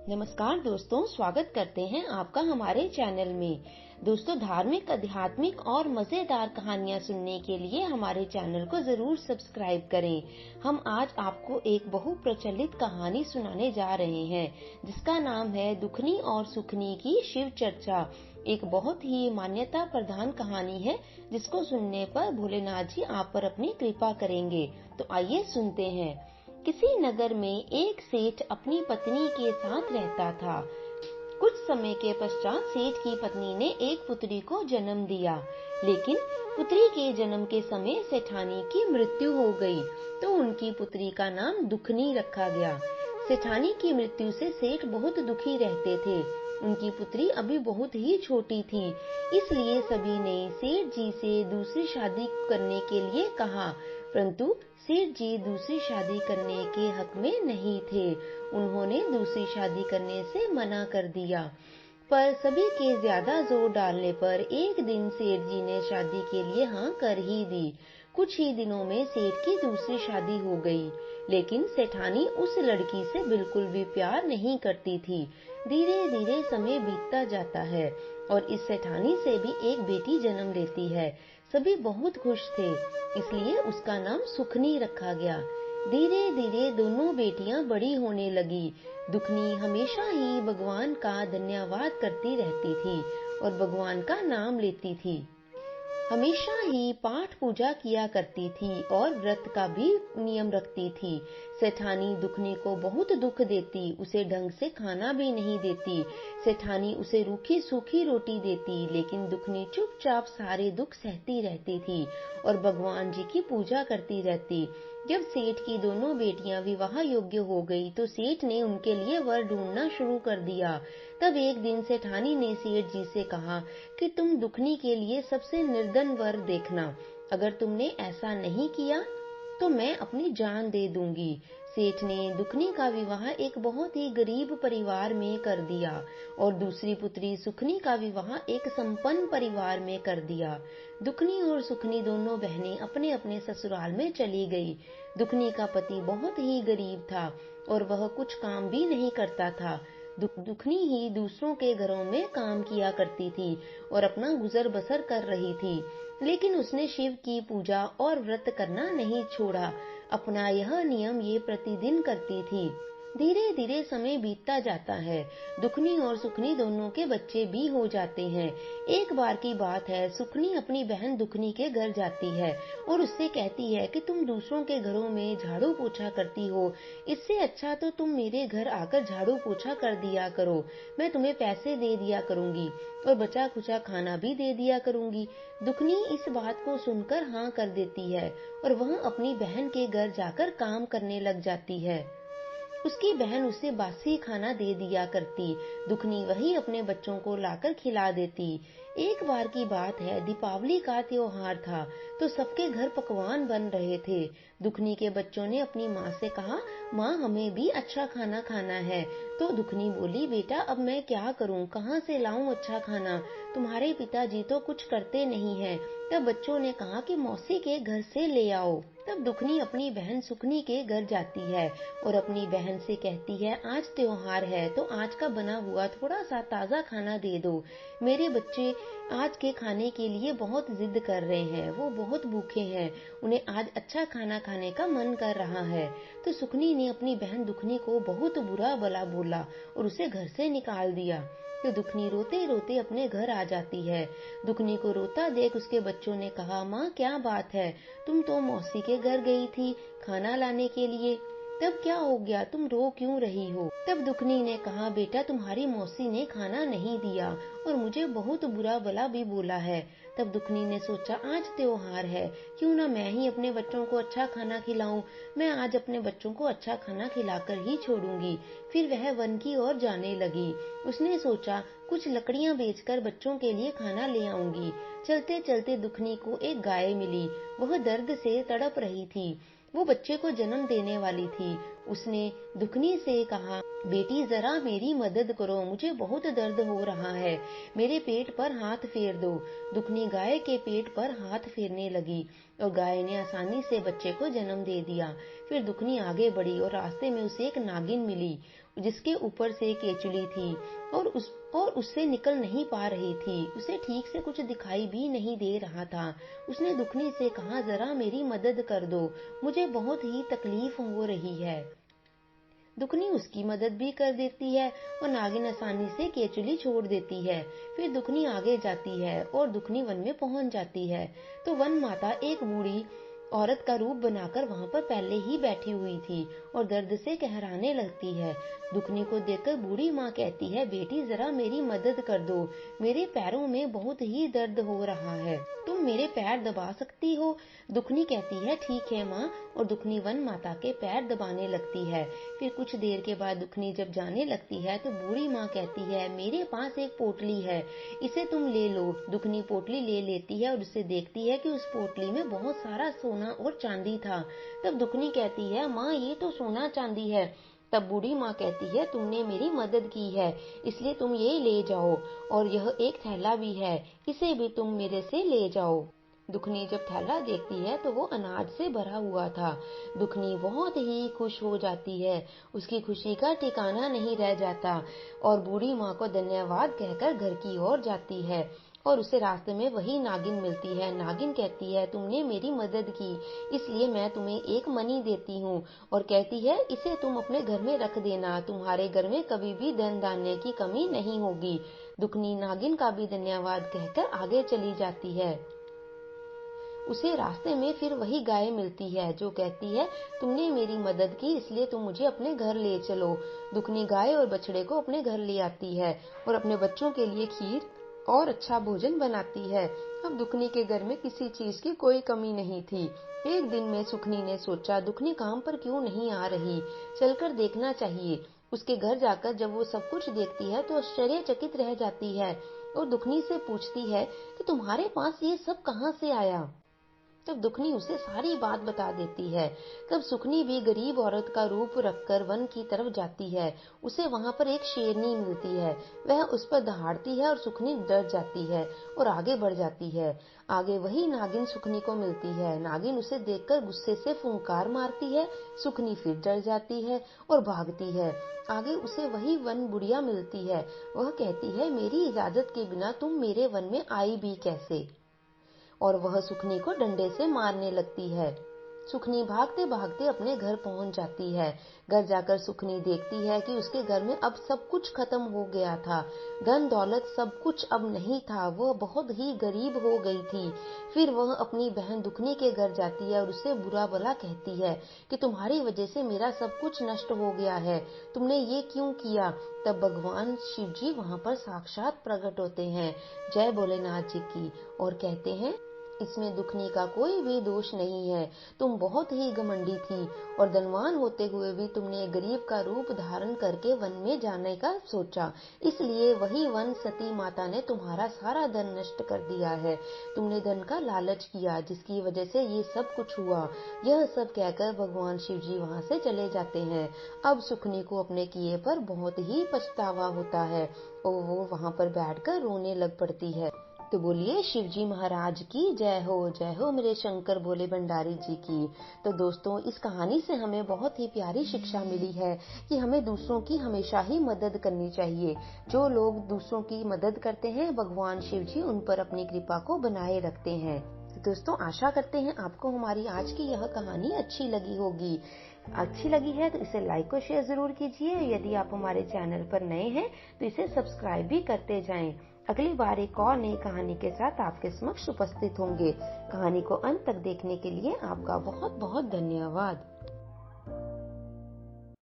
नमस्कार दोस्तों, स्वागत करते हैं आपका हमारे चैनल में। दोस्तों, धार्मिक, आध्यात्मिक और मजेदार कहानियाँ सुनने के लिए हमारे चैनल को जरूर सब्सक्राइब करें। हम आज आपको एक बहुप्रचलित कहानी सुनाने जा रहे हैं जिसका नाम है दुखनी और सुखनी की शिव चर्चा। एक बहुत ही मान्यता प्रधान कहानी है जिसको सुनने पर भोलेनाथ जी आप पर अपनी कृपा करेंगे। तो आइए सुनते हैं। किसी नगर में एक सेठ अपनी पत्नी के साथ रहता था। कुछ समय के पश्चात सेठ की पत्नी ने एक पुत्री को जन्म दिया, लेकिन पुत्री के जन्म के समय सेठानी की मृत्यु हो गई, तो उनकी पुत्री का नाम दुखनी रखा गया। सेठानी की मृत्यु से सेठ बहुत दुखी रहते थे। उनकी पुत्री अभी बहुत ही छोटी थी, इसलिए सभी ने सेठ जी से दूसरी शादी करने के लिए कहा, परंतु सेठ जी दूसरी शादी करने के हक में नहीं थे। उन्होंने दूसरी शादी करने से मना कर दिया। पर सभी के ज्यादा जोर डालने पर एक दिन सेठ जी ने शादी के लिए हाँ कर ही दी। कुछ ही दिनों में सेठ की दूसरी शादी हो गई, लेकिन सेठानी उस लड़की से बिल्कुल भी प्यार नहीं करती थी। धीरे धीरे समय बीतता जाता है और इस सेठानी से भी एक बेटी जन्म लेती है। सभी बहुत खुश थे, इसलिए उसका नाम सुखनी रखा गया। धीरे धीरे दोनों बेटियां बड़ी होने लगी। दुखनी हमेशा ही भगवान का धन्यवाद करती रहती थी और भगवान का नाम लेती थी। हमेशा ही पाठ पूजा किया करती थी और व्रत का भी नियम रखती थी। सेठानी दुखनी को बहुत दुख देती, उसे ढंग से खाना भी नहीं देती। सेठानी उसे रूखी सूखी रोटी देती, लेकिन दुखनी चुपचाप सारे दुख सहती रहती थी और भगवान जी की पूजा करती रहती। जब सेठ की दोनों बेटियां विवाह योग्य हो गई तो सेठ ने उनके लिए वर ढूंढना शुरू कर दिया। तब एक दिन सेठानी ने सेठ जी से कहा कि तुम दुखनी के लिए सबसे निर्धन वर देखना। अगर तुमने ऐसा नहीं किया तो मैं अपनी जान दे दूंगी। सेठ ने दुखनी का विवाह एक बहुत ही गरीब परिवार में कर दिया और दूसरी पुत्री सुखनी का विवाह एक संपन्न परिवार में कर दिया। दुखनी और सुखनी दोनों बहनें अपने अपने ससुराल में चली गई। दुखनी का पति बहुत ही गरीब था और वह कुछ काम भी नहीं करता था। दुखनी ही दूसरों के घरों में काम किया करती थी और अपना गुजर बसर कर रही थी, लेकिन उसने शिव की पूजा और व्रत करना नहीं छोड़ा। अपना यह नियम ये प्रतिदिन करती थी। धीरे धीरे समय बीतता जाता है। दुखनी और सुखनी दोनों के बच्चे भी हो जाते हैं। एक बार की बात है, सुखनी अपनी बहन दुखनी के घर जाती है और उससे कहती है कि तुम दूसरों के घरों में झाड़ू पोछा करती हो, इससे अच्छा तो तुम मेरे घर आकर झाड़ू पोछा कर दिया करो। मैं तुम्हें पैसे दे दिया करूंगी और बचा खुचा खाना भी दे दिया करूंगी। दुखनी इस बात को सुनकर हाँ कर देती है और वह अपनी बहन के घर जाकर काम करने लग जाती है। उसकी बहन उसे बासी खाना दे दिया करती। दुखनी वही अपने बच्चों को लाकर खिला देती। एक बार की बात है, दीपावली का त्योहार था तो सबके घर पकवान बन रहे थे। दुखनी के बच्चों ने अपनी माँ से कहा, माँ हमें भी अच्छा खाना खाना है। तो दुखनी बोली, बेटा अब मैं क्या करूँ, कहाँ से लाऊं अच्छा खाना, तुम्हारे पिताजी तो कुछ करते नहीं हैं। तब बच्चों ने कहा कि मौसी के घर से ले आओ। तब दुखनी अपनी बहन सुखनी के घर जाती है और अपनी बहन से कहती है, आज त्योहार है तो आज का बना हुआ थोड़ा सा ताजा खाना दे दो। मेरे बच्चे आज के खाने के लिए बहुत जिद कर रहे हैं, वो बहुत भूखे हैं, उन्हें आज अच्छा खाना खाने का मन कर रहा है। तो सुखनी ने अपनी बहन दुखनी को बहुत बुरा भला बोला और उसे घर से निकाल दिया। तो दुखनी रोते रोते अपने घर आ जाती है। दुखनी को रोता देख उसके बच्चों ने कहा, माँ क्या बात है, तुम तो मौसी के घर गई थी खाना लाने के लिए, तब क्या हो गया, तुम रो क्यों रही हो। तब दुखनी ने कहा, बेटा तुम्हारी मौसी ने खाना नहीं दिया और मुझे बहुत बुरा भला भी बोला है। तब दुखनी ने सोचा, आज त्योहार है, क्यों ना मैं ही अपने बच्चों को अच्छा खाना खिलाऊं। मैं आज अपने बच्चों को अच्छा खाना खिलाकर ही छोड़ूंगी। फिर वह वन की ओर जाने लगी। उसने सोचा, कुछ लकड़ियां बेचकर बच्चों के लिए खाना ले आऊंगी। चलते चलते दुखनी को एक गाय मिली। वह दर्द से तड़प रही थी, वो बच्चे को जन्म देने वाली थी। उसने दुखनी से कहा, बेटी जरा मेरी मदद करो, मुझे बहुत दर्द हो रहा है, मेरे पेट पर हाथ फेर दो। दुखनी गाय के पेट पर हाथ फेरने लगी और गाय ने आसानी से बच्चे को जन्म दे दिया। फिर दुखनी आगे बढ़ी और रास्ते में उसे एक नागिन मिली जिसके ऊपर से केचुली थी और उससे निकल नहीं पा रही थी। उसे ठीक से कुछ दिखाई भी नहीं दे रहा था। उसने दुखनी से कहा, जरा मेरी मदद कर दो, मुझे बहुत ही तकलीफ हो रही है। दुखनी उसकी मदद भी कर देती है और नागिन आसानी से केचुली छोड़ देती है। फिर दुखनी आगे जाती है और दुखनी वन में पहुंच जाती है तो वन माता एक बूढ़ी औरत का रूप बनाकर वहां पर पहले ही बैठी हुई थी और दर्द से कहराने लगती है। दुखनी को देखकर बूढ़ी माँ कहती है, बेटी जरा मेरी मदद कर दो, मेरे पैरों में बहुत ही दर्द हो रहा है, तुम मेरे पैर दबा सकती हो? दुखनी कहती है, ठीक है माँ, और दुखनी वन माता के पैर दबाने लगती है। फिर कुछ देर के बाद दुखनी जब जाने लगती है तो बूढ़ी माँ कहती है, मेरे पास एक पोटली है, इसे तुम ले लो। दुखनी पोटली ले लेती है और उसे देखती है कि उस पोटली में बहुत सारा सोना और चांदी था। तब दुखनी कहती है, माँ ये तो सोना चांदी है। तब बूढ़ी माँ कहती है, तुमने मेरी मदद की है इसलिए तुम ये ले जाओ, और यह एक थैला भी है, इसे भी तुम मेरे से ले जाओ। दुखनी जब थैला देखती है तो वो अनाज से भरा हुआ था। दुखनी बहुत ही खुश हो जाती है, उसकी खुशी का ठिकाना नहीं रह जाता और बूढ़ी माँ को धन्यवाद कहकर घर की ओर जाती है। और उसे रास्ते में वही नागिन मिलती है। नागिन कहती है, तुमने मेरी मदद की इसलिए मैं तुम्हें एक मनी देती हूँ, और कहती है इसे तुम अपने घर में रख देना, तुम्हारे घर में कभी भी धन धान्य की कमी नहीं होगी। दुखनी नागिन का भी धन्यवाद कहकर आगे चली जाती है। उसे रास्ते में फिर वही गाय मिलती है जो कहती है, तुमने मेरी मदद की इसलिए तुम मुझे अपने घर ले चलो। दुखनी गाय और बछड़े को अपने घर ले आती है और अपने बच्चों के लिए खीर और अच्छा भोजन बनाती है। अब दुखनी के घर में किसी चीज की कोई कमी नहीं थी। एक दिन में सुखनी ने सोचा, दुखनी काम पर क्यों नहीं आ रही, चलकर देखना चाहिए। उसके घर जाकर जब वो सब कुछ देखती है तो आश्चर्यचकित रह जाती है और दुखनी से पूछती है कि तुम्हारे पास ये सब कहाँ से आया। तब दुखनी उसे सारी बात बता देती है। तब सुखनी भी गरीब औरत का रूप रखकर वन की तरफ जाती है। उसे वहां पर एक शेरनी मिलती है, वह उस पर दहाड़ती है और सुखनी डर जाती है और आगे बढ़ जाती है। आगे वही नागिन सुखनी को मिलती है। नागिन उसे देखकर गुस्से से फुंकार मारती है। सुखनी फिर डर जाती है और भागती है। आगे उसे वही वन बुढ़िया मिलती है। वह कहती है, मेरी इजाजत के बिना तुम मेरे वन में आई भी कैसे, और वह सुखनी को डंडे से मारने लगती है। सुखनी भागते भागते अपने घर पहुंच जाती है। घर जाकर सुखनी देखती है कि उसके घर में अब सब कुछ खत्म हो गया था, धन दौलत सब कुछ अब नहीं था, वह बहुत ही गरीब हो गई थी। फिर वह अपनी बहन दुखनी के घर जाती है और उससे बुरा भला कहती है कि तुम्हारी वजह से मेरा सब कुछ नष्ट हो गया है, तुमने ये क्यों किया। तब भगवान शिव जी वहां पर साक्षात प्रकट होते हैं, जय भोलेनाथ जी की, और कहते हैं, इसमें दुखनी का कोई भी दोष नहीं है, तुम बहुत ही घमंडी थी और धनवान होते हुए भी तुमने गरीब का रूप धारण करके वन में जाने का सोचा, इसलिए वही वन सती माता ने तुम्हारा सारा धन नष्ट कर दिया है। तुमने धन का लालच किया जिसकी वजह से ये सब कुछ हुआ। यह सब कहकर भगवान शिव जी वहां से चले जाते हैं। अब सुखनी को अपने किए पर बहुत ही पछतावा होता है और वो वहां पर बैठकर रोने लग पड़ती है। तो बोलिए शिव जी महाराज की जय हो मेरे शंकर भोले भंडारी जी की। तो दोस्तों, इस कहानी से हमें बहुत ही प्यारी शिक्षा मिली है कि हमें दूसरों की हमेशा ही मदद करनी चाहिए। जो लोग दूसरों की मदद करते हैं, भगवान शिव जी उन पर अपनी कृपा को बनाए रखते हैं। तो दोस्तों, आशा करते हैं आपको हमारी आज की यह कहानी अच्छी लगी होगी। अच्छी लगी है तो इसे लाइक और शेयर जरूर कीजिए। यदि आप हमारे चैनल पर नए हैं तो इसे सब्सक्राइब भी करते जाएं। अगली बार एक और नई कहानी के साथ आपके समक्ष उपस्थित होंगे। कहानी को अंत तक देखने के लिए आपका बहुत बहुत धन्यवाद।